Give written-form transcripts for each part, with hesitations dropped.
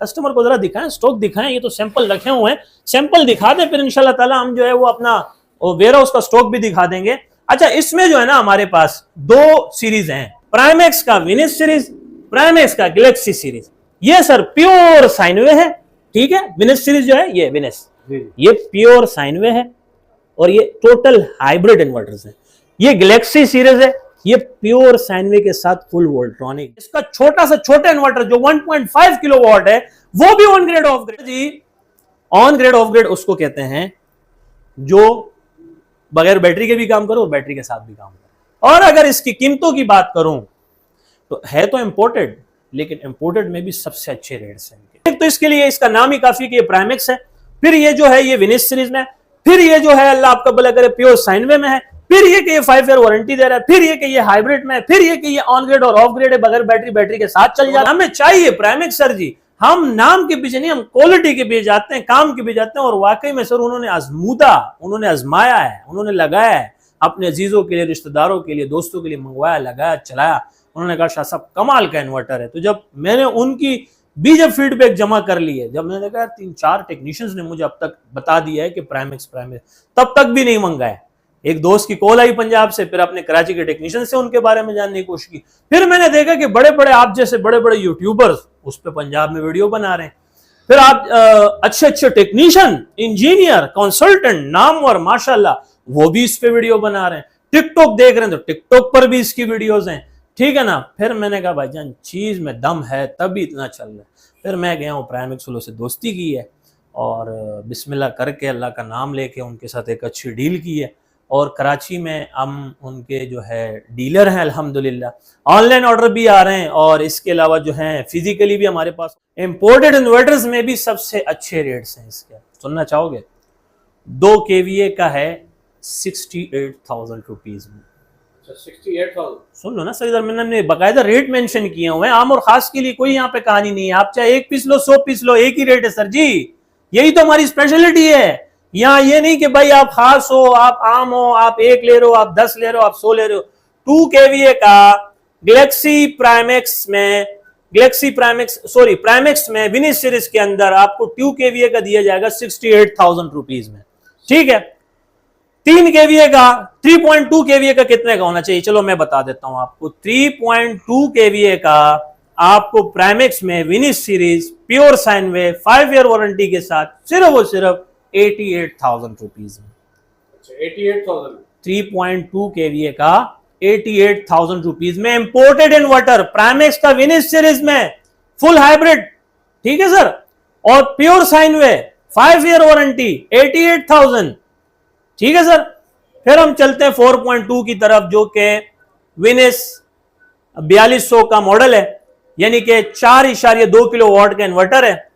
Customer को जरा दिखाएं, स्टॉक दिखाएं, ये तो सैंपल रखे हुए हैं, सैंपल दिखा दें, फिर इंशाल्लाह ताला हम जो है वो अपना वेयर हाउस का स्टॉक भी दिखा देंगे। अच्छा, इसमें जो है ना हमारे पास दो सीरीज हैं, प्राइमेक्स का विनिस सीरीज, प्राइमेक्स का गैलेक्सी सीरीज। ये सर प्योर साइन वे है, ठीक है। विनिस सीरीज जो है ये विनिस, ये प्योर साइन वे है और ये टोटल हाइब्रिड इन्वर्टर्स है। ये गैलेक्सी सीरीज है, ये प्योर साइन वे के साथ फुल वोल्ट्रॉनिक। इसका छोटा से छोटा इन्वर्टर जो 1.5 किलोवाट है वो भी ऑन ग्रेड ऑफ ग्रेड जी। ऑन ग्रेड ऑफ ग्रेड उसको कहते हैं जो बगैर बैटरी के भी काम करो और बैटरी के साथ भी काम करो। और अगर इसकी कीमतों की बात करूं तो है तो इंपोर्टेड, लेकिन इंपोर्टेड में भी सबसे अच्छे रेट्स हैं। तो इसके लिए इसका नाम ही काफी कि ये प्राइमेक्स है, फिर ये जो है ये विनिस सीरीज में, फिर ये जो है अल्लाह आपका भला करे प्योर साइन वे में है, फिर ये कि ये 5 ईयर वारंटी दे रहा है, फिर ये कि ये हाइब्रिड में है, फिर ये कि ये ऑन ग्रेड और ऑफ ग्रेड है, बगैर बैटरी के साथ चल जाता है। हमें चाहिए प्राइमेक्स सर जी, हम नाम के पीछे नहीं, हम क्वालिटी के पीछे जाते हैं, काम के पीछे जाते हैं। और वाकई में सर उन्होंने आजमूदा, उन्होंने आजमाया है, उन्होंने लगाया है अपने अजीजों के लिए, रिश्तेदारों के लिए, दोस्तों के लिए मंगवाया, लगाया, चलाया। उन्होंने कहा शाह साहब कमाल का इन्वर्टर है। तो जब मैंने उनकी भी जब फीडबैक जमा कर ली है, जब मैंने देखा 3-4 टेक्नीशियंस ने मुझे अब तक बता दिया है कि प्राइमेक्स, तब तक भी नहीं मंगाया। एक दोस्त की कॉल आई पंजाब से, फिर अपने कराची के टेक्नीशियन से उनके बारे में जानने की कोशिश की, फिर मैंने देखा कि बड़े बड़े आप जैसे बड़े बड़े यूट्यूबर्स उस पर पंजाब में वीडियो बना रहे हैं, फिर आप अच्छे अच्छे टेक्नीशियन, इंजीनियर, कंसल्टेंट नामवर माशाल्लाह वो भी इस पे वीडियो बना रहे हैं। टिकटॉक देख रहे हैं तो टिकटॉक पर भी इसकी वीडियोस हैं, ठीक है ना। फिर मैंने कहा भाईजान चीज में दम है तभी इतना चल रहा है। फिर मैं गया हूँ प्राइमेक्स वालों से दोस्ती की है और बिस्मिल्लाह करके अल्लाह का नाम लेके उनके साथ एक अच्छी डील की है और कराची में हम उनके जो है डीलर हैं अल्हम्दुलिल्लाह। ऑनलाइन ऑर्डर भी आ रहे हैं और इसके अलावा जो है फिजिकली भी हमारे पास इंपोर्टेड इन्वर्टर्स में भी सबसे अच्छे रेट्स हैं इसके। सुनना चाहोगे? 2 kVA का है 68,000 रुपीज में। 68,000 सुन लो ना सर, इधर मैंने बाकायदा रेट मेंशन किए हुए हैं, आम और खास के लिए कोई यहाँ पे कहानी नहीं है। आप चाहे 1 पीस लो 100 पीस लो, एक ही रेट है सर जी। यही तो हमारी स्पेशलिटी है। यहाँ ये नहीं कि भाई आप खास हो, आप आम हो, आप 1 ले रहे हो, आप 10 ले रहे हो, आप 100 ले रहे हो। 2 kVA का गैलेक्सी प्राइमेक्स में विनिस सीरीज के अंदर आपको 2 kVA का दिया जाएगा 68,000 रुपीज में, ठीक है। 3 kVA का 3.2 kVA का कितने का होना चाहिए? चलो मैं बता देता हूं आपको। 3.2 kVA का आपको प्राइमेक्स में विनिस सीरीज प्योर साइन वे 5 ईयर वारंटी के साथ सिर्फ और सिर्फ 88,000 रुपीज में। 88,000 3.2 kVA का 88,000 रुपीज में इंपोर्टेड इन्वर्टर प्राइमेक्स का विनिस सीरीज में फुल हाइब्रिड, ठीक है सर, और प्योर साइन वे 5 ईयर वारंटी 88,000, ठीक है सर। फिर हम चलते हैं 4.2 की तरफ जो कि विनिस 4200 का मॉडल है, यानी कि 4.2 किलोवाट का इन्वर्टर है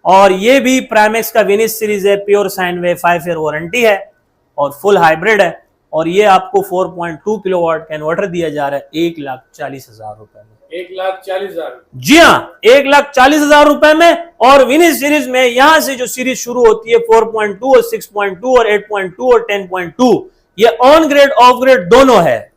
और ये भी प्राइमेक्स का विनिस सीरीज है, प्योर साइन वे 5 ईयर वारंटी है और फुल हाइब्रिड है। और ये आपको 4.2 किलोवाट का इन्वर्टर दिया जा रहा है 1,40,000 रुपए में। 1,40,000? जी हाँ, 1,40,000 रुपए में। और विनिस सीरीज में यहां से जो सीरीज शुरू होती है 4.2 और 6.2 और 8.2 और 10.2, ये ऑन ग्रेड ऑफ ग्रेड दोनों है।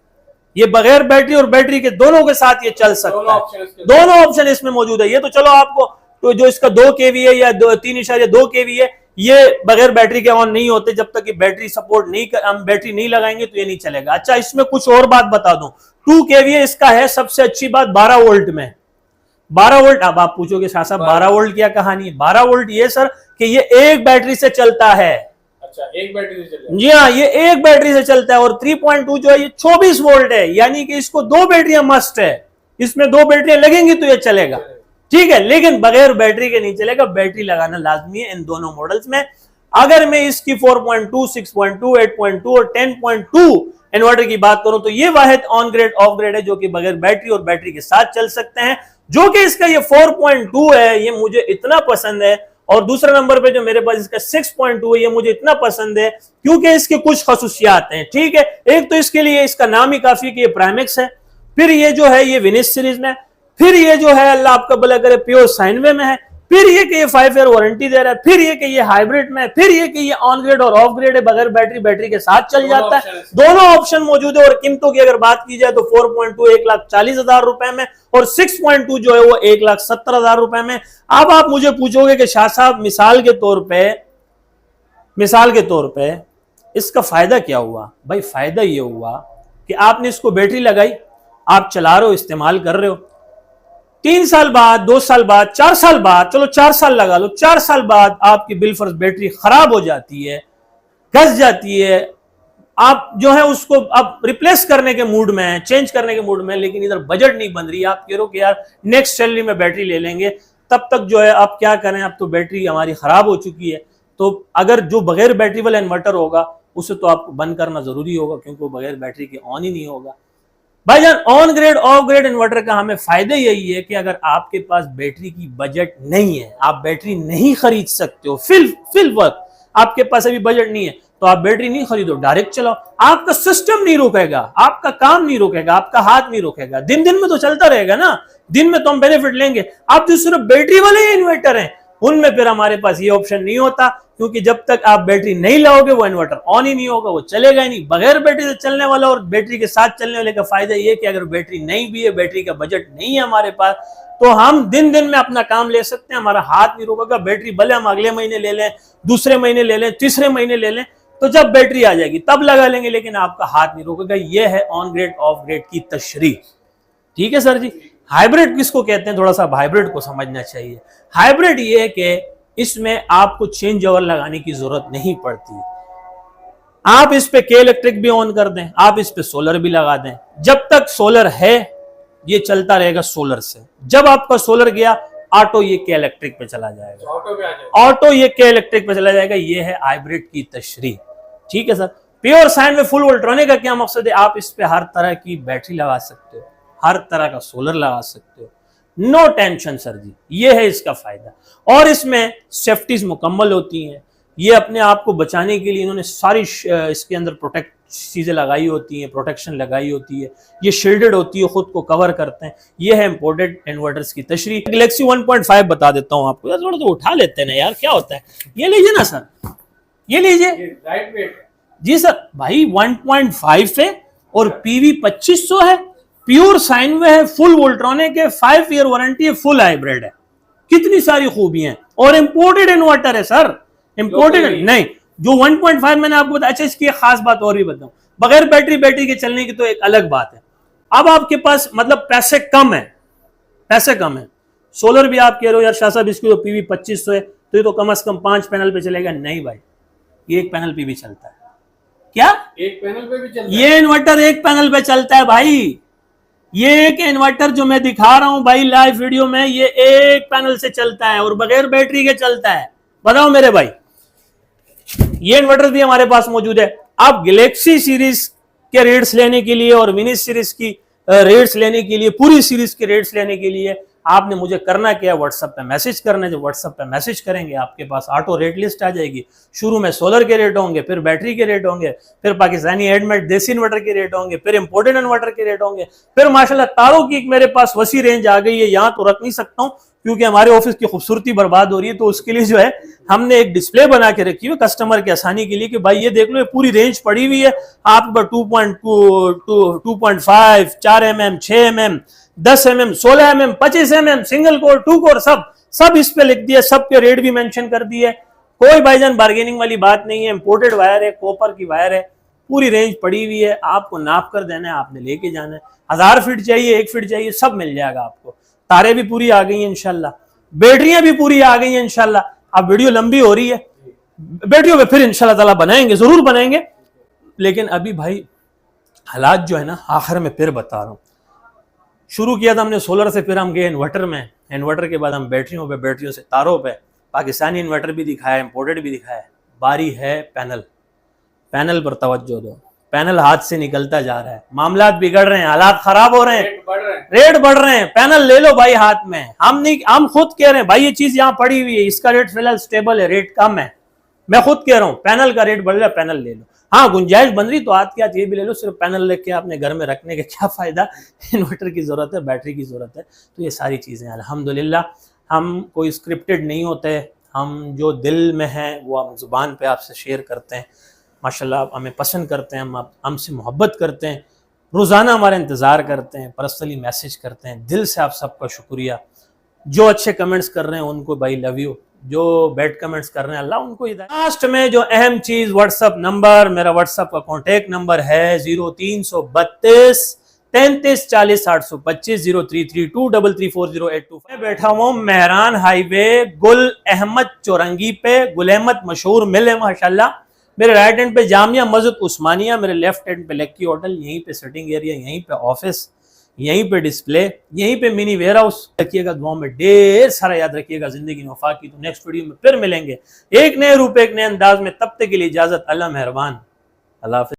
ये बगैर बैटरी और बैटरी के दोनों के साथ ये चल सकता है, दोनों ऑप्शन इसमें मौजूद है। ये तो चलो आपको तो जो इसका 2 kVA या 3.2 kVA ये बगैर बैटरी के ऑन नहीं होते, जब तक ये बैटरी सपोर्ट नहीं कर, हम बैटरी नहीं लगाएंगे तो ये नहीं चलेगा। अच्छा, इसमें कुछ और बात बता दूं, 2 kVA इसका है सबसे अच्छी बात 12 वोल्ट में। 12 वोल्ट, अब आप पूछोगे शाह साहब 12 वोल्ट क्या कहानी है? 12 वोल्ट ये सर कि ये एक बैटरी से चलता है। अच्छा, एक बैटरी से चलता है? जी हाँ, ये एक बैटरी से चलता है। और 3.2 जो है ये 24 वोल्ट है, यानी कि इसको 2 बैटरियां मस्ट है, इसमें 2 बैटरियां लगेंगी तो ये चलेगा, ठीक है। लेकिन बगैर बैटरी के नहीं चलेगा, बैटरी लगाना लाजमी है इन दोनों मॉडल्स में। अगर मैं इसकी 4.2, 6.2, 8.2 और 10.2 इन्वर्टर की बात करूं तो ये वाहिद ऑन ग्रेड ऑफ ग्रेड है जो कि बगैर बैटरी और बैटरी के साथ चल सकते हैं, जो कि इसका ये 4.2 है, ये मुझे इतना पसंद है। और दूसरे नंबर पे जो मेरे पास इसका 6.2 है, ये मुझे इतना पसंद है क्योंकि इसके कुछ खसूसियात हैं, ठीक है। एक तो इसके लिए इसका नाम ही काफी कि ये प्राइमेक्स है, फिर ये जो है ये विनिस सीरीज में, फिर ये जो है अल्लाह आपका भला करे प्योर साइन वे में है, फिर ये कि ये 5 ईयर वारंटी दे रहा है, फिर ये कि ये हाइब्रिड में, फिर ये कि ये ऑन ग्रेड और ऑफ ग्रेड है, बगैर बैटरी, बैटरी के साथ चल जाता है। दोनों ऑप्शन मौजूद है। और कीमतों की अगर बात की जाए तो 4.2 1,40,000 रुपए में और 6.2 जो है वो 1,70,000 रुपए में। अब आप मुझे पूछोगे कि शाह साहब मिसाल के तौर पे इसका फायदा क्या हुआ? भाई फायदा ये हुआ कि आपने इसको बैटरी लगाई, आप चला रहे हो, इस्तेमाल कर रहे हो, 3 साल बाद, 2 साल बाद, 4 साल बाद, चलो 4 साल लगा लो, 4 साल बाद आपकी बिलफर्ज बैटरी खराब हो जाती है, घस जाती है, आप जो है उसको अब रिप्लेस करने के मूड में है, चेंज करने के मूड में, लेकिन इधर बजट नहीं बन रही, आप कह रहे हो कि यार नेक्स्ट सैलरी में बैटरी ले लेंगे, तब तक जो है आप क्या करें, अब तो बैटरी हमारी खराब हो चुकी है। तो अगर जो बगैर बैटरी वाला इन्वर्टर होगा उसे तो आपको बंद करना जरूरी होगा, क्योंकि वो बगैर बैटरी के ऑन ही नहीं होगा। भाईजान on grid off grade inverter का हमें फायदा यही है कि अगर आपके पास बैटरी की बजट नहीं है, आप बैटरी नहीं खरीद सकते हो, फिल वक्त आपके पास अभी बजट नहीं है, तो आप बैटरी नहीं खरीदो, डायरेक्ट चलाओ, आपका सिस्टम नहीं रुकेगा, आपका काम नहीं रुकेगा, आपका हाथ नहीं रुकेगा, दिन दिन में तो चलता रहेगा ना, दिन में तो हम बेनिफिट लेंगे। आप जो सिर्फ बैटरी वाले इन्वर्टर हैं उनमें फिर हमारे पास ये ऑप्शन नहीं होता, क्योंकि जब तक आप बैटरी नहीं लाओगे वो इन्वर्टर ऑन ही नहीं होगा, वो चलेगा ही नहीं। बगैर बैटरी से चलने वाला और बैटरी के साथ चलने वाले का फायदा ये कि अगर बैटरी नहीं भी है, बैटरी का बजट नहीं है हमारे पास, तो हम दिन दिन में अपना काम ले सकते हैं, हमारा हाथ नहीं रुकेगा। बैटरी भले हम अगले महीने ले लें, दूसरे महीने ले लें, तीसरे महीने ले लें, तो जब बैटरी आ जाएगी तब लगा लेंगे, लेकिन आपका हाथ नहीं रुकेगा। यह है ऑन ग्रेड ऑफ ग्रेड की तशरीह। ठीक है सर जी। हाइब्रिड किसको कहते हैं, थोड़ा सा हाइब्रिड को समझना चाहिए। हाइब्रिड ये है कि इसमें आपको चेंज ओवर लगाने की जरूरत नहीं पड़ती, आप इस पे के इलेक्ट्रिक भी ऑन कर दें, आप इस पे सोलर भी लगा दें, जब तक सोलर है ये चलता रहेगा सोलर से। जब आपका सोलर गया ऑटो ये के इलेक्ट्रिक पे चला जाएगा, ऑटो ये के इलेक्ट्रिक पे चला जाएगा। ये है हाइब्रिड की तशरीह। ठीक है सर। प्योर साइन में फुल वोल्ट्रॉनिक का क्या मकसद है, आप इस पे हर तरह की बैटरी लगा सकते हो, हर तरह का सोलर लगा सकते हो, नो टेंशन सर जी। ये है इसका फायदा। और इसमें सेफ्टीज मुकम्मल होती हैं, ये अपने आप को बचाने के लिए इन्होंने सारी इसके अंदर प्रोटेक्ट चीजें लगाई होती हैं, प्रोटेक्शन लगाई होती है, ये शील्डेड होती है, खुद को कवर करते हैं। ये है इंपोर्टेड इन्वर्टर्स की तशरीह। गैलेक्सी 1.5 बता देता हूं आपको, यार थोड़ा तो उठा लेते हैं ना यार, क्या होता है। ये लीजिए ना सर, ये लीजिए। लाइट वेट जी सर, भाई 1.5 है और पीवी 2500 है, प्योर साइन में है, फुल वोल्ट्रॉनिक है, 5 ईयर वारंटी है, फुल हाइब्रिड है, कितनी सारी खूबियां हैं। और इंपोर्टेड इन्वर्टर है सर, इंपोर्टेड नहीं। जो 1.5 मैंने आपको बताया। अच्छा, इसकी एक खास बात और भी बताऊं, बगैर बैटरी के चलने की तो एक अलग बात है। अब आपके पास मतलब पैसे कम है, सोलर भी आप कह रहे हो यार शाह साहब इसकी तो पीवी 2500 है, तो ये तो कम से कम 5 पैनल पे चलेगा। नहीं भाई, ये एक पैनल पे भी चलता है। क्या एक पैनल पे भी चलता है? ये इन्वर्टर एक पैनल पे चलता है भाई। ये एक इन्वर्टर जो मैं दिखा रहा हूं भाई लाइव वीडियो में, ये एक पैनल से चलता है और बगैर बैटरी के चलता है। बताओ मेरे भाई, ये इन्वर्टर भी हमारे पास मौजूद है। आप गैलेक्सी सीरीज के रेट्स लेने के लिए और मिनी सीरीज की रेट्स लेने के लिए, पूरी सीरीज के रेट्स लेने के लिए आपने मुझे करना क्या है, व्हाट्सएप पे मैसेज करना है। जो व्हाट्सएप पे मैसेज करेंगे आपके पास ऑटो रेट लिस्ट आ जाएगी। शुरू में सोलर के रेट होंगे, फिर बैटरी के रेट होंगे, फिर पाकिस्तानी हैंडमेड देसी इन्वर्टर के रेट होंगे, फिर इंपोर्टेड इन्वर्टर के रेट होंगे, फिर माशाल्लाह तारों की मेरे पास वसी रेंज आ गई है। यहाँ तो रख नहीं सकता हूँ क्योंकि हमारे ऑफिस की खूबसूरती बर्बाद हो रही है, तो उसके लिए जो है हमने एक डिस्प्ले बना के रखी है कस्टमर की आसानी के लिए कि भाई ये देख लो, ये पूरी रेंज पड़ी हुई है आपके 2.2, 2.5, 4 mm, 6 mm, 10 mm, 16 mm, 25 mm, single core, 2 core, सब इस पे लिख दिया, सब के रेट भी मेंशन कर दिए। कोई भाईजान बार्गेनिंग वाली बात नहीं है। इंपोर्टेड वायर है, कॉपर की वायर है, पूरी रेंज पड़ी हुई है, आपको नाप कर देना है, आपने लेके जाना है। 1000 फीट चाहिए, 1 फीट चाहिए, सब मिल जाएगा आपको। तारे भी पूरी आ गई हैं इंशाल्लाह, बैटरियां भी पूरी आ गई हैं इंशाल्लाह। अब वीडियो लंबी हो रही है, बैटरियों पे फिर इंशाल्लाह ताला बनाएंगे, जरूर बनाएंगे। लेकिन अभी भाई हालात जो है ना, आखिर में फिर बता रहा हूँ, शुरू किया था हमने सोलर से, फिर हम गए इन्वर्टर में, इन्वर्टर के बाद हम बैटरियों पे, बैटरियों से तारों पे, पाकिस्तानी इन्वर्टर भी दिखाया, इंपोर्टेड भी दिखाया। बारी है पैनल पर तवज्जो दो। पैनल हाथ से निकलता जा रहा है, मामलात बिगड़ रहे हैं, हालात खराब हो रहे हैं, रेट बढ़ रहे हैं। पैनल ले लो भाई हाथ में। हम खुद कह रहे हैं भाई ये चीज यहाँ पड़ी हुई है, इसका रेट फिलहाल स्टेबल है, रेट कम है। मैं खुद कह रहा हूँ पैनल का रेट बढ़ रहा है, पैनल ले लो। हाँ, गुंजाइश बन रही तो आज की आज ये भी ले लो। सिर्फ पैनल लेके अपने घर में रखने का क्या फायदा, इन्वर्टर की जरूरत है, बैटरी की जरूरत है। तो ये सारी चीजें अल्हम्दुलिल्लाह हम कोई स्क्रिप्टेड नहीं होते, हम जो दिल में है वो हम ज़ुबान पे आपसे शेयर करते हैं। माशाल्लाह आप हमें पसंद करते हैं, हम हमसे मोहब्बत करते हैं, रोज़ाना हमारा इंतज़ार करते हैं, पर्सनली मैसेज करते हैं। दिल से आप सबका शुक्रिया। जो अच्छे कमेंट्स कर रहे हैं उनको भाई लव यू, जो बैड कमेंट्स कर रहे हैं अल्लाह उनको हिदायत। लास्ट में जो अहम चीज़, व्हाट्सअप नंबर, मेरा व्हाट्सअप का कॉन्टेक्ट नंबर है 0332 33 40 825 0332334082। मैं बैठा हूँ मेहरान हाईवे गुल अहमद चौरंगी पे, गुल अहमद मशहूर मिल है माशाल्लाह। मेरे राइट हैंड पे जामिया मस्जिद उस्मानिया, मेरे लेफ्ट हैंड पे लक्की होटल, यहीं पे सिटिंग एरिया, यहीं पे ऑफिस, यहीं पे डिस्प्ले, यहीं पे मिनी वेयर हाउस। रखिएगा दुआओं में ढेर सारा, याद रखिएगा। जिंदगी में वफा की। तो नेक्स्ट वीडियो में फिर मिलेंगे एक नए रूप एक नए अंदाज में। तब तक के लिए इजाजत, अल्लाह मेहरबान, अल्लाह हाफ़िज़।